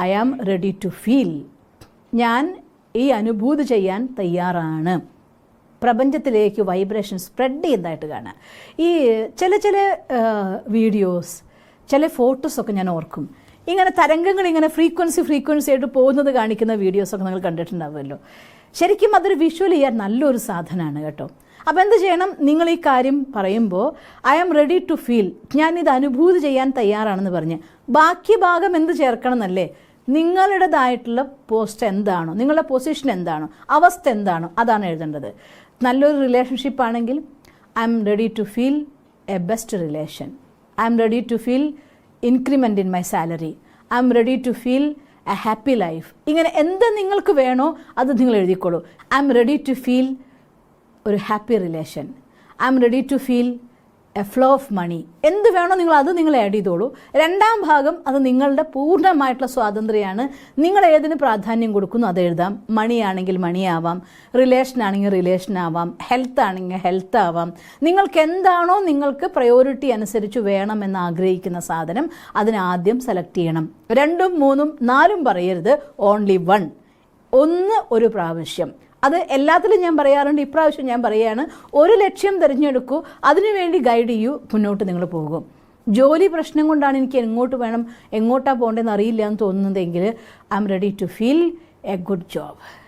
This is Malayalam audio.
I am ready to feel. ഞാൻ ഈ അനുഭൂതി ചെയ്യാൻ തയ്യാറാണ്. പ്രപഞ്ചത്തിലേക്ക് വൈബ്രേഷൻ സ്പ്രെഡ് ചെയ്യുന്നതായിട്ട് കാണാം. ഈ ചില വീഡിയോസ്, ചില ഫോട്ടോസൊക്കെ ഞാൻ ഓർക്കും. ഇങ്ങനെ തരംഗങ്ങൾ ഇങ്ങനെ ഫ്രീക്വൻസി ആയിട്ട് പോകുന്നത് കാണിക്കുന്ന വീഡിയോസൊക്കെ നിങ്ങൾ കണ്ടിട്ടുണ്ടാവുമല്ലോ. ശരിക്കും അതൊരു വിഷ്വൽ ചെയ്യാൻ നല്ലൊരു സാധനമാണ് കേട്ടോ. അപ്പോൾ എന്ത് ചെയ്യണം? നിങ്ങൾ ഈ കാര്യം പറയുമ്പോൾ I am ready to feel, ഞാനിത് അനുഭൂതി ചെയ്യാൻ തയ്യാറാണെന്ന് പറഞ്ഞ് ബാക്കി ഭാഗം എന്ത് ചേർക്കണം എന്നല്ലേ? നിങ്ങളുടേതായിട്ടുള്ള പോസ്റ്റ് എന്താണോ, നിങ്ങളുടെ പൊസിഷൻ എന്താണോ, അവസ്ഥ എന്താണോ, അതാണ് എഴുതേണ്ടത്. നല്ലൊരു റിലേഷൻഷിപ്പ് ആണെങ്കിൽ I am ready to feel a best relation, I am ready to feel increment in my salary, I am ready to feel a happy life. ഇങ്ങനെ എന്ത് നിങ്ങൾക്ക് വേണോ അത് നിങ്ങൾ എഴുതിക്കോളൂ. I am ready to feel ഒരു happy relation, I am ready to feel a flow of money. എന്ത് വേണോ നിങ്ങൾ ആഡ് ചെയ്തോളൂ. രണ്ടാം ഭാഗം അത് നിങ്ങളുടെ പൂർണ്ണമായിട്ടുള്ള സ്വാതന്ത്ര്യമാണ്. നിങ്ങൾ ഏതിന് പ്രാധാന്യം കൊടുക്കുന്നു അത് എഴുതാം. മണിയാണെങ്കിൽ മണിയാവാം, റിലേഷൻ ആണെങ്കിൽ റിലേഷൻ ആവാം, ഹെൽത്ത് ആണെങ്കിൽ ഹെൽത്ത് ആവാം. നിങ്ങൾക്ക് എന്താണോ നിങ്ങൾക്ക് പ്രയോറിറ്റി അനുസരിച്ച് വേണമെന്ന് ആഗ്രഹിക്കുന്ന സാധനം അതിനാദ്യം സെലക്ട് ചെയ്യണം. 2, 3, 4 പറയരുത്, ഓൺലി 1. ഒരു പ്രാവശ്യം. അത് എല്ലാത്തിലും ഞാൻ പറയാറുണ്ട്, ഇപ്രാവശ്യം ഞാൻ പറയുകയാണ്. ഒരു ലക്ഷ്യം തിരഞ്ഞെടുക്കൂ, അതിനുവേണ്ടി ഗൈഡ് ചെയ്യൂ, മുന്നോട്ട് നിങ്ങൾ പോകും. ജോലി പ്രശ്നം കൊണ്ടാണ് എനിക്ക് എങ്ങോട്ടാണ് പോകേണ്ടതെന്ന് അറിയില്ല എന്ന് തോന്നുന്നതെങ്കിൽ I am ready to feel a good job.